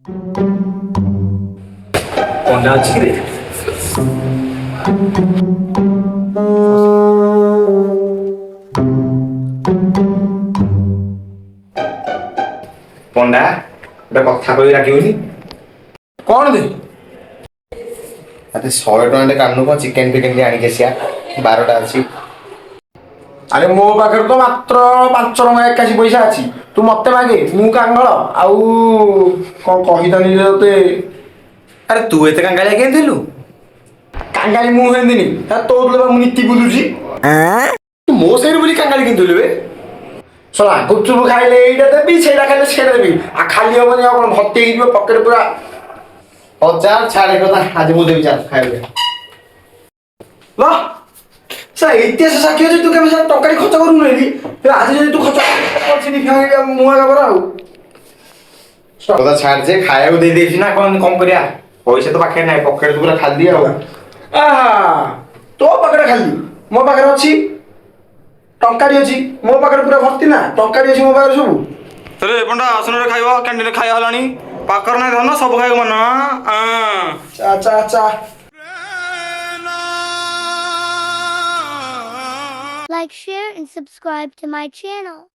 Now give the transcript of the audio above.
କଣଟା ଅଛି କିରେ? ପଣ୍ଡା ଗୋଟେ କଥା କହି ରାଖିବୁନି। କଣ ଦେ? ଆରେ 100 ଟଙ୍କାଟେ କାଢୁନୁ, କଣ ଚିକେନ ଫିକେନ ଟିକେ ଆଣିକି ଆସିବା, 12ଟା ଅଛି। ଆରେ ମୋ ପାଖରେ ତ ମାତ୍ର 5 ଟଙ୍କା 81 ପଇସା ଅଛି। ତୁ ମତେ ମାଗେ, ମୁଁ କାଙ୍ଗଳ। ଆଉ କଣ କହିଥାନ୍ତି ଯେ ତତେ? ଆରେ ତୁ ଏତେ କାଙ୍ଗାଳିଆ କେମିତି ହେଲୁ? କାଙ୍ଗାଳି ମୁଁ ହେନ୍ତିନି, ତୋ ବା ମୁଁ ନୀତି ବୁଝୁଛି। ତୁ ମୋ ସାହିରେ ବୋଲି କାଙ୍ଗାଳି କେମିତି ହେଲୁ ବେ? ଶଳା ଗୁପଚୁପ ଖାଇଲେ ଏଇଟା ଦେବି, ସେଇଟା ଖାଇଲେ ସେଇଟା ଦେବି। ଆଉ ଖାଲି ହବନି ଆଉ କଣ ଭର୍ତ୍ତି ହେଇଯିବ ପକେଟ ପୁରା। ହଉ ଚାଲ ଛାଡେ କଥା, ଆଜି ମୁଁ ଦେବି ଚାଲ ଖାଇବାକୁ। ବା ଇତିହାସ ସାକ୍ଷୀ ଅଛି, ତୁ କେବେ ଟଙ୍କାଟେ ଖର୍ଚ୍ଚ କରୁନୁ ଏଠି। ଆଜି ଯଦି ତୁ ଖର୍ଚ୍ଚ ମୁଁ ଆଗର ଆଉ କଥା ଛାଡ ଯେ, ଖାଇବାକୁ ଦେଇଦେଇଛି ନା, କଣ କଣ କରିବା? ପଇସା ତ ପାଖରେ ନାହିଁ, ପକେଟ ପୁରା ଖାଲି ଆଉ। ଆହା, ତୋ ପାଖରେ ଖାଲି, ମୋ ପାଖରେ ଅଛି। ଟଙ୍କାଟି ଅଛି ମୋ ପାଖରେ, ପୁରା ଭର୍ତ୍ତି ନା। ଟଙ୍କାଟି ଅଛି ମୋ ପାଖରେ ସବୁ। ରେ ପଣ୍ଡା ଆସୁନରେ ଖାଇବ, କ୍ୟାଣ୍ଟିନରେ ଖାଇବା ହେଲାଣି। ପାଖରେ ନାହିଁ ଧନ, ସବୁ ଖାଇବାକୁ ମନ। ଚା Like, share, and subscribe to my channel.